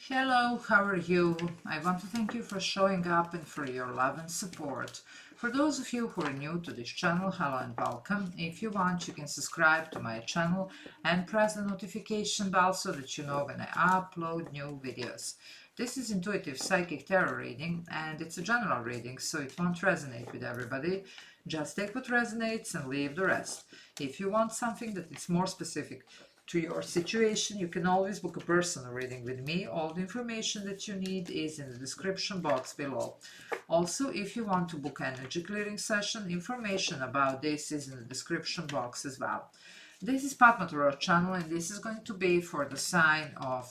Hello, how are you? I want to thank you for showing up and for your love and support. For those of you who are new to this channel, hello and welcome. If you want, you can subscribe to my channel and press the notification bell so that you know when I upload new videos. This is intuitive psychic tarot reading and it's a general reading, so it won't resonate with everybody. Just take what resonates and leave the rest. If you want something that is more specific to your situation, you can always book a personal reading with me. All the information that you need is in the description box below. Also, if you want to book an energy clearing session, information about this is in the description box as well. This is Padma Tarot channel and this is going to be for the sign of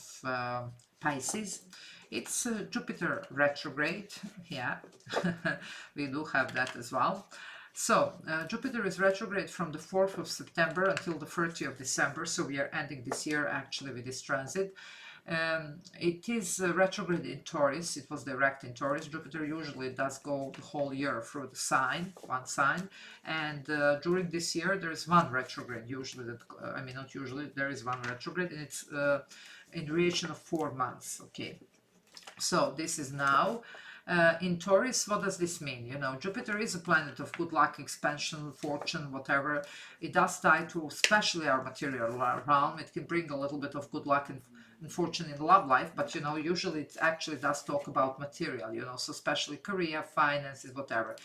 Pisces. It's Jupiter retrograde, yeah, we do have that as well. So, Jupiter is retrograde from the 4th of September until the 30th of December, so we are ending this year actually with this transit. It is retrograde in Taurus. It was direct in Taurus. Jupiter usually does go the whole year through the sign, one sign, and during this year there is one retrograde. Usually, I mean not usually, there is one retrograde, and it's in duration of 4 months. Okay, so this is now. In Taurus, what does this mean? You know, Jupiter is a planet of good luck, expansion, fortune, whatever. It does tie to especially our material realm. It can bring a little bit of good luck and fortune in love life, but you know, usually it actually does talk about material, you know, so especially career, finances, whatever.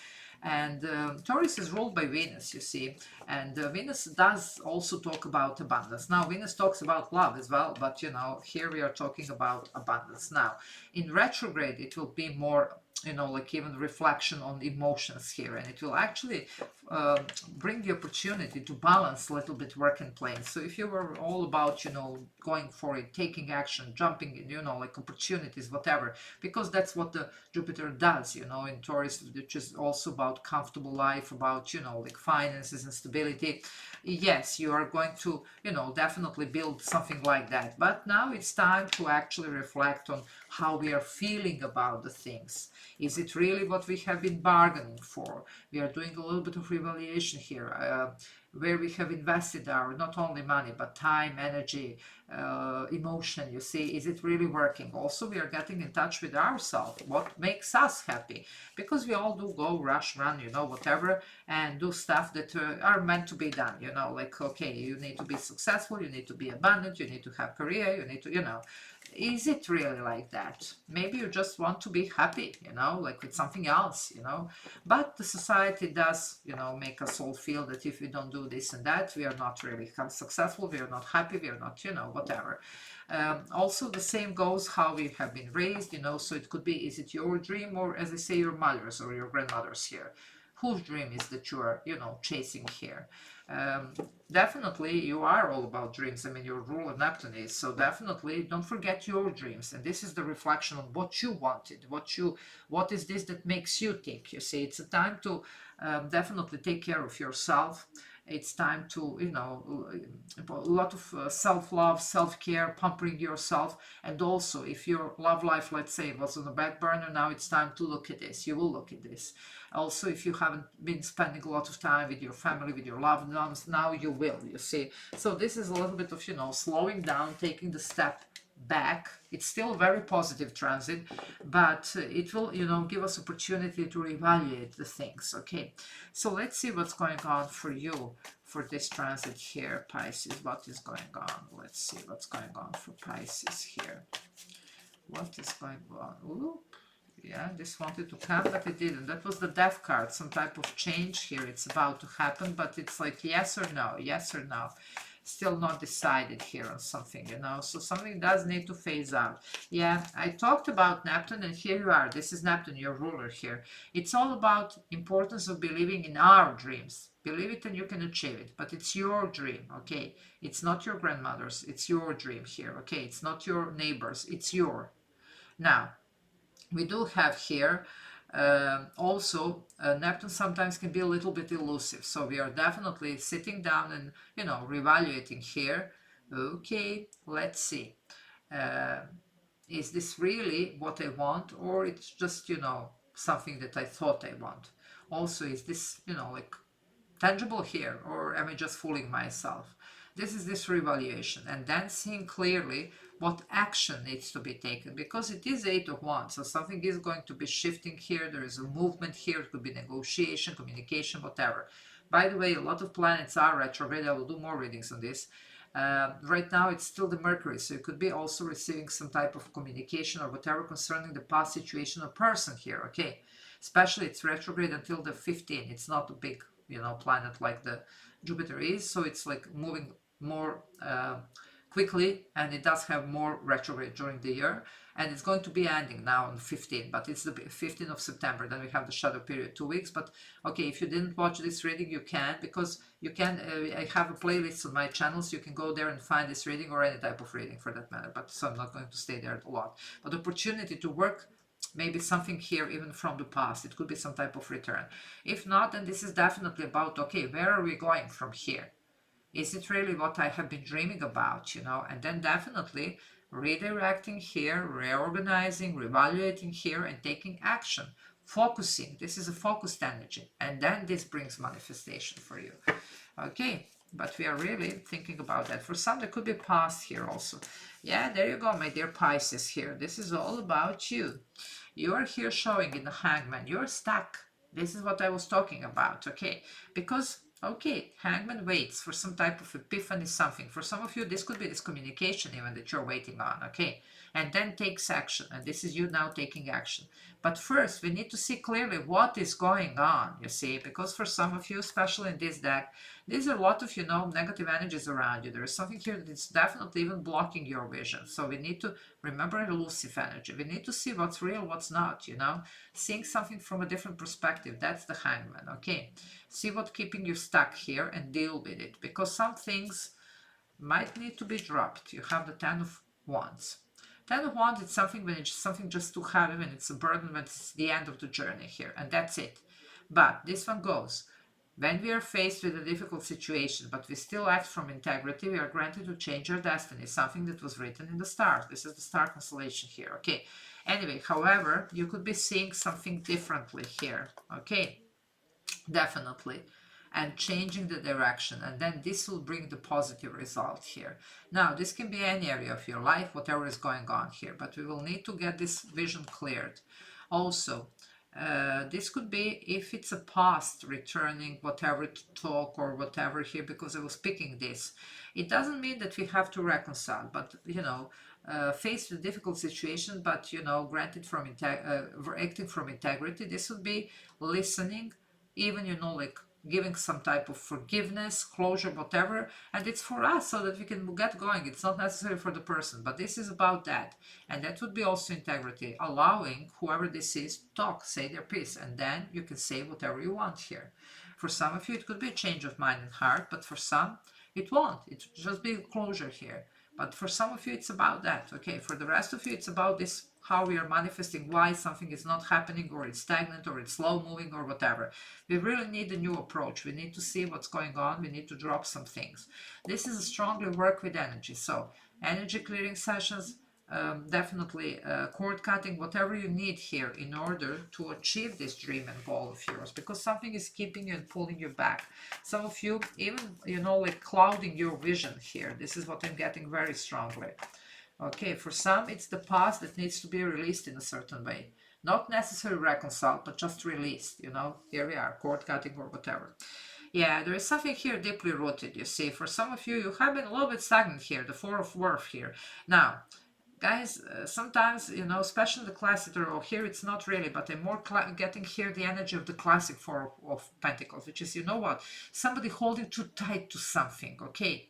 And Taurus is ruled by Venus, you see, and Venus does also talk about abundance. Now, Venus talks about love as well, but you know, here we are talking about abundance. Now, in retrograde, it will be more, you know, like even reflection on emotions here, and it will actually bring the opportunity to balance a little bit work and play. So if you were all about, you know, going for it, taking action, jumping in, you know, like opportunities, whatever, because that's what the Jupiter does, you know, in Taurus, which is also about comfortable life, about, you know, like finances and stability. Yes, you are going to, you know, definitely build something like that, but now it's time to actually reflect on how we are feeling about the things. Is it really what we have been bargaining for? We are doing a little bit of evaluation here, where we have invested our not only money but time, energy, emotion. You see, is it really working? Also, we are getting in touch with ourselves. What makes us happy? Because we all do go rush, run, you know, whatever, and do stuff that are meant to be done. You know, like okay, you need to be successful, you need to be abundant, you need to have career, you need to, you know. Is it really like that? Maybe you just want to be happy, you know, like with something else, you know. But the society does, you know, make us all feel that if we don't do this and that, we are not really successful, we are not happy, we are not, you know, whatever. Also, the same goes how we have been raised, you know, so it could be, is it your dream or, as I say, your mother's or your grandmother's here? Whose dream is that you are, you know, chasing here? Um, Definitely you are all about dreams. I mean, your rule of Neptune is, so definitely don't forget your dreams. And this is the reflection on what you wanted, what is this that makes you tick. You see, it's a time to definitely take care of yourself. It's time to, you know, a lot of self-love, self-care, pampering yourself. And also, if your love life, let's say, was on the back burner, now it's time to look at this. You will look at this. Also, if you haven't been spending a lot of time with your family, with your loved ones, now you will, you see. So this is a little bit of, you know, slowing down, taking the step back. It's still very positive transit, but it will, you know, give us opportunity to reevaluate the things. Okay, so let's see what's going on for you for this transit here, Pisces. What is going on? Let's see what's going on for Pisces here. What is going on? Ooh. Yeah, this wanted to come, but it didn't. That was the death card, some type of change here. It's about to happen, but it's like yes or no, yes or no. Still not decided here on something, you know. So something does need to phase out. Yeah, I talked about Neptune, and here you are. This is Neptune, your ruler here. It's all about importance of believing in our dreams. Believe it and you can achieve it, but it's your dream, okay? It's not your grandmother's. It's your dream here, okay? It's not your neighbor's. It's your. Now, we do have here also Neptune sometimes can be a little bit elusive, so we are definitely sitting down and, you know, reevaluating here. Okay, let's see, uh, is this really what I want, or it's just, you know, something that I thought I want? Also, is this, you know, like tangible here, or am I just fooling myself? This is this revaluation, and then seeing clearly what action needs to be taken, because it is Eight of Wands, so something is going to be shifting here. There is a movement here. It could be negotiation, communication, whatever. By the way, a lot of planets are retrograde. I will do more readings on this. Right now it's still the Mercury, so you could be also receiving some type of communication or whatever concerning the past situation or person here, okay? Especially it's retrograde until the 15th. It's not a big, planet like the Jupiter is, so it's like moving more quickly, and it does have more retrograde during the year, and it's going to be ending now on 15, but it's the 15th of September. Then we have the shadow period, 2 weeks. But okay, if you didn't watch this reading, you can, because you can, I have a playlist on my channel, so you can go there and find this reading, or any type of reading for that matter, but so I'm not going to stay there a lot. But opportunity to work, maybe something here even from the past. It could be some type of return. If not, then this is definitely about, okay, where are we going from here? Is it really what I have been dreaming about, And then definitely redirecting here, reorganizing, reevaluating here, and taking action. Focusing. This is a focused energy. And then this brings manifestation for you. Okay, but we are really thinking about that. For some, there could be past here also. Yeah, there you go, my dear Pisces here. This is all about you. You are here showing in the Hangman. You're stuck. This is what I was talking about, okay? Because, okay, Hangman waits for some type of epiphany, something. For some of you, this could be this communication even that you're waiting on, okay? And then takes action. And this is you now taking action. But first, we need to see clearly what is going on, you see? Because for some of you, especially in this deck, there's a lot of, negative energies around you. There is something here that is definitely even blocking your vision. So we need to remember elusive energy. We need to see what's real, what's not, Seeing something from a different perspective. That's the Hangman, okay? See what's keeping you stuck here and deal with it. Because some things might need to be dropped. You have the Ten of Wands. Ten of Wands, it's something when it's something just too heavy, when it's a burden, when it's the end of the journey here. And that's it. But this one goes. When we are faced with a difficult situation, but we still act from integrity, we are granted to change our destiny, something that was written in the stars. This is the star constellation here, okay? Anyway, however, you could be seeing something differently here, okay? Definitely. And changing the direction, and then this will bring the positive result here. Now, this can be any area of your life, whatever is going on here, but we will need to get this vision cleared. Also, this could be if it's a past returning whatever to talk or whatever here, because I was picking this. It doesn't mean that we have to reconcile, but faced with a difficult situation, but granted from acting from integrity. This would be listening, even like giving some type of forgiveness, closure, whatever, and it's for us so that we can get going. It's not necessary for the person, but this is about that. And that would be also integrity, allowing whoever this is talk, say their piece, and then you can say whatever you want here. For some of you it could be a change of mind and heart, but for some it won't. It just be closure here. But for some of you it's about that, okay? For the rest of you it's about this, how we are manifesting, why something is not happening, or it's stagnant, or it's slow moving, or whatever. We really need a new approach. We need to see what's going on. We need to drop some things. This is a strongly work with energy. So energy clearing sessions, definitely cord cutting, whatever you need here in order to achieve this dream and goal of yours, because something is keeping you and pulling you back. Some of you even, like clouding your vision here. This is what I'm getting very strongly. Okay, for some, it's the past that needs to be released in a certain way. Not necessarily reconciled, but just released, Here we are, cord cutting or whatever. Yeah, there is something here deeply rooted, you see. For some of you, you have been a little bit stagnant here, the Four of Worth here. Now, guys, sometimes, especially the classic tarot, here it's not really, but I'm more getting here the energy of the classic Four of Pentacles, which is, what? Somebody holding too tight to something, okay?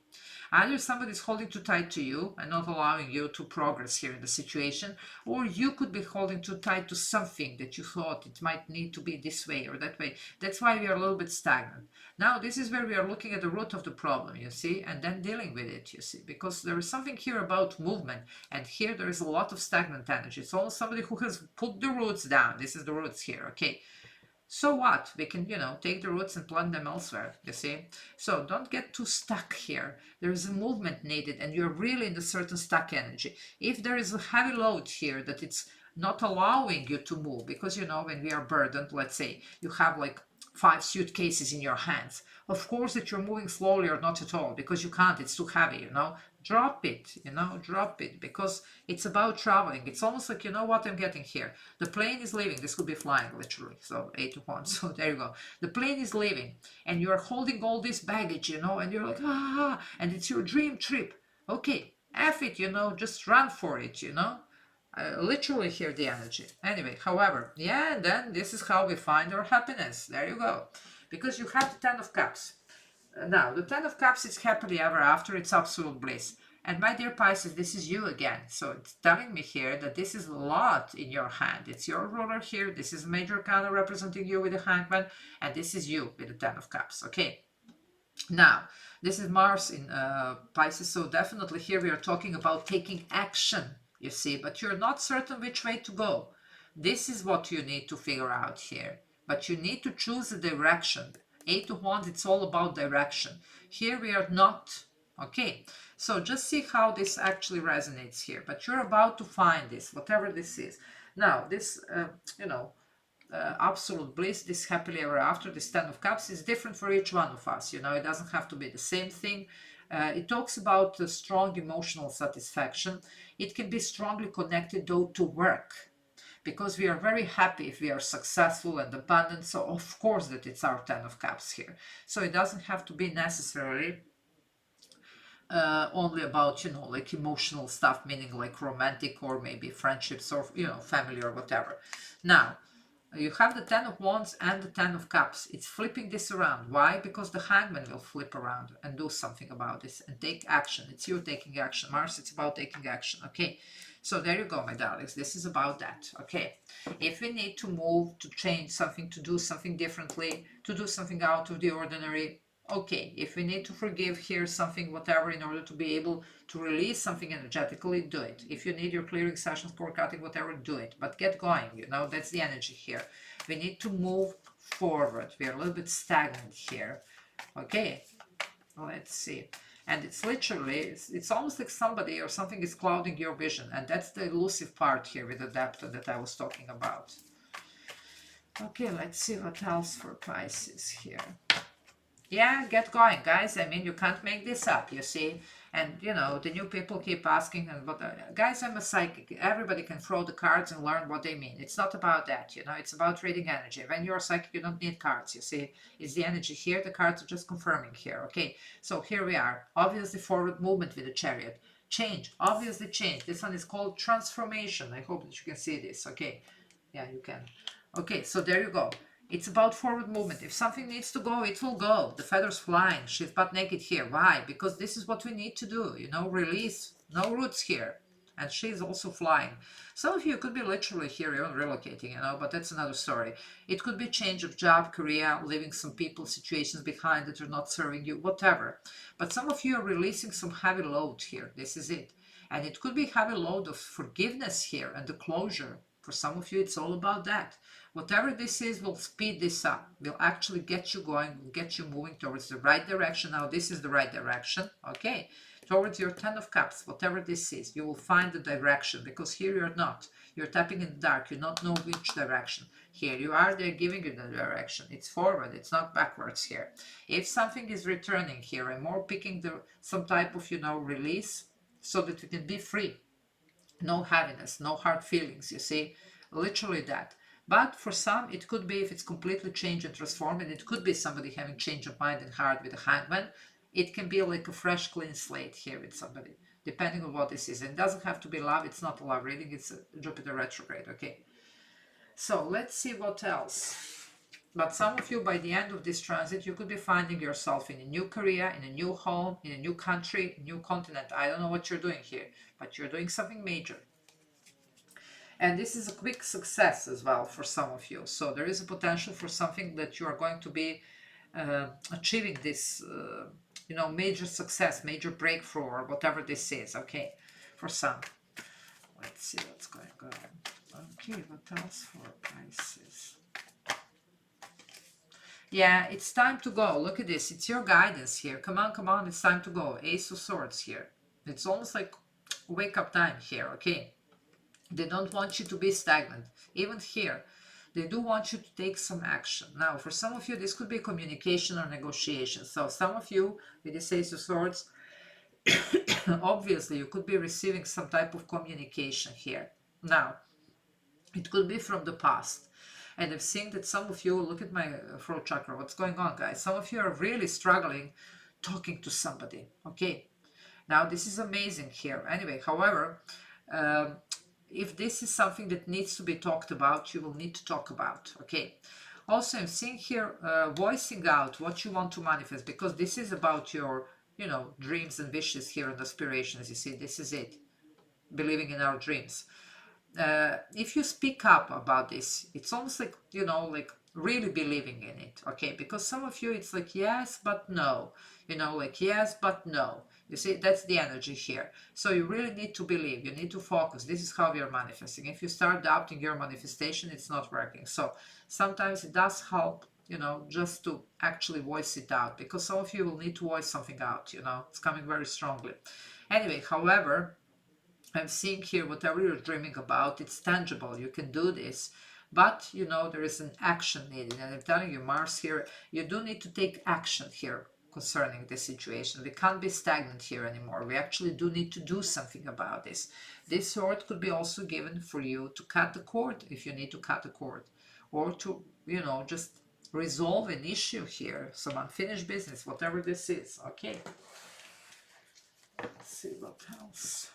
Either somebody's holding too tight to you and not allowing you to progress here in the situation, or you could be holding too tight to something that you thought it might need to be this way or that way. That's why we are a little bit stagnant. Now, this is where we are looking at the root of the problem, you see, and then dealing with it, you see, because there is something here about movement, and here there is a lot of stagnant energy. It's almost somebody who has put the roots down. This is the roots here, okay? So what? We can, take the roots and plant them elsewhere, you see? So don't get too stuck here. There is a movement needed, and you're really in a certain stuck energy. If there is a heavy load here that it's not allowing you to move, because, when we are burdened, let's say, you have like 5 suitcases in your hands. Of course that you're moving slowly or not at all, because you can't, it's too heavy, you know. Drop it, you know, drop it, because it's about traveling. It's almost like, you know what I'm getting here. The plane is leaving. This could be flying, literally. So 8 to 1. So there you go. The plane is leaving, and you're holding all this baggage, you know, and you're like, ah, and it's your dream trip. Okay, F it, you know, just run for it, you know. Literally hear the energy. Anyway, however, yeah, and then this is how we find our happiness. There you go. Because you have the 10 of Cups. Now, the 10 of Cups is happily ever after. It's absolute bliss. And my dear Pisces, this is you again. So it's telling me here that this is a lot in your hand. It's your ruler here. This is Major Arcana representing you with the Hangman. And this is you with the 10 of Cups. Okay. Now, this is Mars in Pisces, so definitely here we are talking about taking action, you see, but you're not certain which way to go. This is what you need to figure out here, but you need to choose a direction. 8 of Wands, it's all about direction. Here we are not, okay, so just see how this actually resonates here, but you're about to find this, whatever this is. Now, this, you know, absolute bliss, this happily ever after, this 10 of Cups is different for each one of us. You know, it doesn't have to be the same thing. It talks about strong emotional satisfaction. It can be strongly connected though to work, because we are very happy if we are successful and abundant. So of course that it's our 10 of Cups here. So it doesn't have to be necessarily only about, you know, like emotional stuff, meaning like romantic or maybe friendships or, you know, family or whatever. Now, you have the 10 of Wands and the 10 of Cups. It's flipping this around. Why? Because the Hangman will flip around and do something about this and take action. It's you taking action. Mars, it's about taking action. Okay, so there you go, my darlings. This is about that. Okay, if we need to move, to change something, to do something differently, to do something out of the ordinary, okay, if we need to forgive here something, whatever, in order to be able to release something energetically, do it. If you need your clearing sessions, core cutting, whatever, do it. But get going, you know, that's the energy here. We need to move forward. We are a little bit stagnant here. Okay, let's see. And it's literally, it's almost like somebody or something is clouding your vision. And that's the elusive part here with the depth that I was talking about. Okay, let's see what else for Pisces here. Yeah, get going, guys. I mean, you can't make this up, you see. And, you know, the new people keep asking, and what, guys, I'm a psychic. Everybody can throw the cards and learn what they mean. It's not about that, you know. It's about reading energy. When you're a psychic, you don't need cards, you see. It's the energy here. The cards are just confirming here, okay? So here we are. Obviously, forward movement with the Chariot. Change. Obviously, change. This one is called transformation. I hope that you can see this, okay? Yeah, you can. Okay, so there you go. It's about forward movement. If something needs to go, it will go. The feather's flying. She's butt naked here. Why? Because this is what we need to do. You know, release. No roots here. And she's also flying. Some of you could be literally here, even relocating, you know, but that's another story. It could be change of job, career, leaving some people, situations behind that are not serving you, whatever. But some of you are releasing some heavy load here. This is it. And it could be heavy load of forgiveness here and the closure. For some of you, it's all about that. Whatever this is will speed this up, will actually get you going, will get you moving towards the right direction. Now, this is the right direction, okay? Towards your 10 of Cups, whatever this is, you will find the direction, because here you're not. You're tapping in the dark. You don't know which direction. Here you are, they're giving you the direction. It's forward, it's not backwards here. If something is returning here, I'm more picking some type of, you know, release so that you can be free. No heaviness, no hard feelings, you see, literally that. But for some, it could be if it's completely changed and transformed, and it could be somebody having change of mind and heart with a Hangman. It can be like a fresh, clean slate here with somebody, depending on what this is. And it doesn't have to be love. It's not a love reading. It's a Jupiter retrograde, okay? So let's see what else. But some of you, by the end of this transit, you could be finding yourself in a new career, in a new home, in a new country, a new continent. I don't know what you're doing here, but you're doing something major. And this is a quick success as well for some of you. So there is a potential for something that you are going to be achieving this, you know, major success, major breakthrough, or whatever this is, okay, for some. Let's see what's going on. Okay, what else for Pisces? Yeah, it's time to go. Look at this. It's your guidance here. Come on, come on. It's time to go. Ace of Swords here. It's almost like wake up time here, okay? They don't want you to be stagnant. Even here, They do want you to take some action. Now, for some of you, this could be communication or negotiation. So some of you, with the Ace of Swords, obviously, you could be receiving some type of communication here. Now, it could be from the past. And I'm seeing that some of you, look at my throat chakra, what's going on, guys? Some of you are really struggling talking to somebody, okay? Now, this is amazing here. Anyway, however, um, if this is something that needs to be talked about, you will need to talk about, okay? Also, I'm seeing here voicing out what you want to manifest, because this is about your, dreams and wishes here and aspirations. You see, this is it. Believing in our dreams. If you speak up about this, it's almost like, like really believing in it, okay? Because some of you, it's like yes, but no, like yes, but no. You see, that's the energy here. So you really need to believe, you need to focus. This is how you're manifesting. If you start doubting your manifestation, it's not working. So sometimes it does help, just to actually voice it out, because some of you will need to voice something out, it's coming very strongly. Anyway, however, I'm seeing here whatever you're dreaming about, it's tangible. You can do this. But, there is an action needed. And I'm telling you, Mars here, you do need to take action here concerning this situation. We can't be stagnant here anymore. We actually do need to do something about this. This sword could be also given for you to cut the cord if you need to cut the cord. Or to, just resolve an issue here. Some unfinished business, whatever this is. Okay. Let's see what else.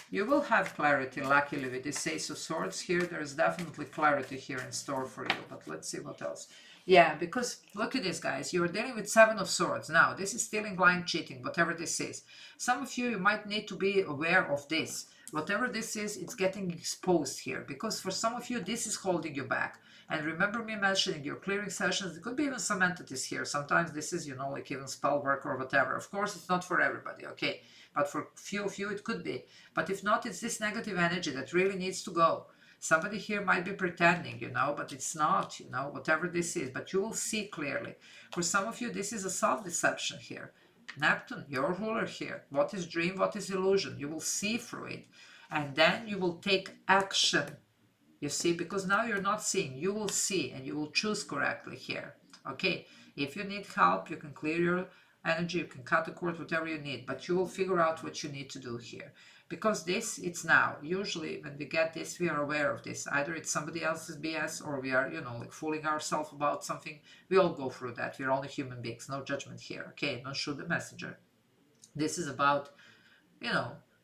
You will have clarity, luckily, with this Ace of Swords here. There's definitely clarity here in store for you. But let's see what else. Yeah, because look at this, guys. You're dealing with Seven of Swords. Now, this is stealing, lying, cheating, whatever this is. Some of you might need to be aware of this. Whatever this is, it's getting exposed here. Because for some of you, this is holding you back. And remember me mentioning your clearing sessions. There could be even some entities here. Sometimes this is, like even spell work or whatever. Of course, it's not for everybody, okay? But for few of you, it could be. But if not, it's this negative energy that really needs to go. Somebody here might be pretending, but it's not, whatever this is. But you will see clearly. For some of you, this is a self-deception here. Neptune, your ruler here. What is dream? What is illusion? You will see through it. And then you will take action. You see, because now you're not seeing. You will see and you will choose correctly here. Okay? If you need help, you can clear your energy, you can cut the cord, whatever you need, but you will figure out what you need to do here. Because this, it's now. Usually when we get this, we are aware of this. Either it's somebody else's BS or we are, like fooling ourselves about something. We all go through that. We're only human beings. No judgment here. Okay, don't shoot the messenger. This is about,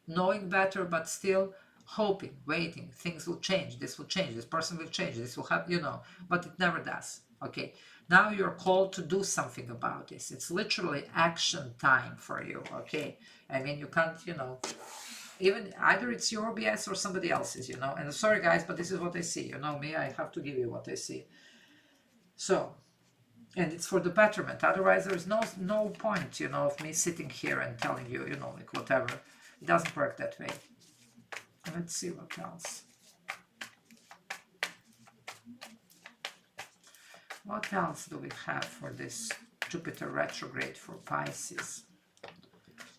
knowing better, but still hoping, waiting. Things will change. This will change. This person will change. This will happen, but it never does. Okay. Now you're called to do something about this. It's literally action time for you, okay? I mean, you can't, even either it's your BS or somebody else's, And sorry, guys, but this is what I see. Me, I have to give you what I see. So, and it's for the betterment. Otherwise, there's no point, of me sitting here and telling you, like whatever. It doesn't work that way. Let's see what else. What else do we have for this Jupiter retrograde for Pisces?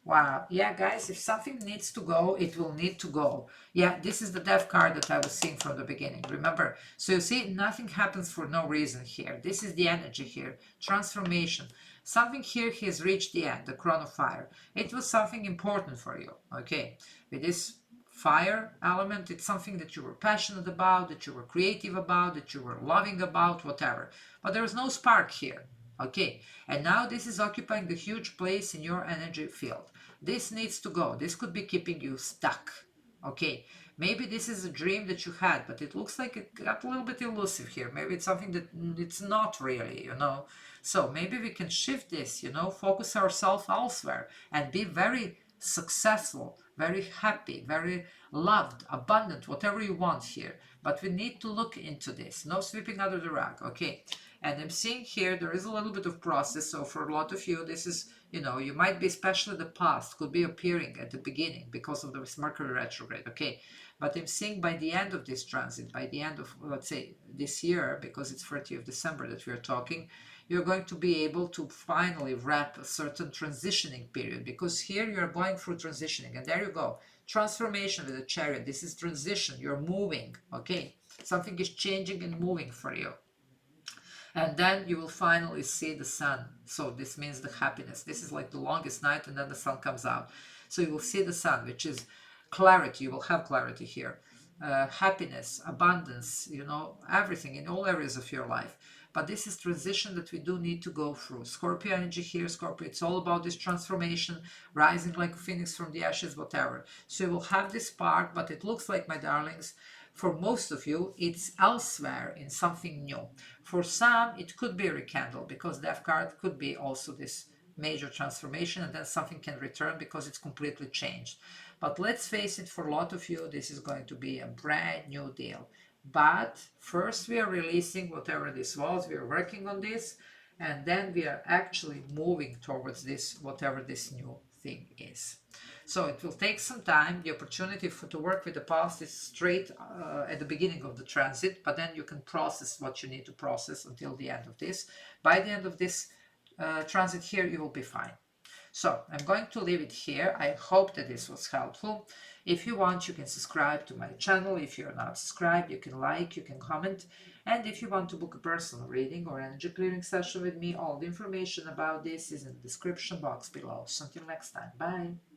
Wow. Yeah, guys, if something needs to go, it will need to go. Yeah, this is the death card that I was seeing from the beginning. Remember? So you see, nothing happens for no reason here. This is the energy here. Transformation. Something here has reached the end, the crown of fire. It was something important for you. Okay. With this fire element, it's something that you were passionate about, that you were creative about, that you were loving about, whatever. But there was no spark here. Okay, and now this is occupying the huge place in your energy field. This needs to go. This could be keeping you stuck. Okay, maybe this is a dream that you had, but it looks like it got a little bit elusive here. Maybe it's something that it's not really, So maybe we can shift this, focus ourselves elsewhere and be very successful, very happy, very loved, abundant, whatever you want here. But we need to look into this. No sweeping under the rug, okay? And I'm seeing here there is a little bit of process. So for a lot of you, this is, you might be, especially the past, could be appearing at the beginning because of the Mercury retrograde, okay? But I'm seeing by the end of this transit, by the end of, let's say, this year, because it's 30th of December that we're talking, you're going to be able to finally wrap a certain transitioning period, because here you're going through transitioning, and there you go. Transformation with the Chariot. This is transition. You're moving, okay? Something is changing and moving for you. And then you will finally see the sun. So this means the happiness. This is like the longest night, and then the sun comes out. So you will see the sun, which is clarity. You will have clarity here. Happiness, abundance, you know, everything in all areas of your life. But this is transition that we do need to go through. Scorpio energy here, Scorpio, it's all about this transformation, rising like a phoenix from the ashes, whatever. So you will have this part, but it looks like, my darlings, for most of you, it's elsewhere in something new. For some, it could be a rekindle, because Death card could be also this major transformation, and then something can return because it's completely changed. But let's face it, for a lot of you, this is going to be a brand new deal. But first we are releasing whatever this was, we are working on this, and then we are actually moving towards this, whatever this new thing is. So it will take some time. The opportunity to work with the past is straight at the beginning of the transit, but then you can process what you need to process until the end of this. By the end of this transit here, you will be fine. So I'm going to leave it here. I hope that this was helpful. If you want, you can subscribe to my channel. If you're not subscribed, you can like, you can comment. And if you want to book a personal reading or energy clearing session with me, all the information about this is in the description box below. So until next time, bye.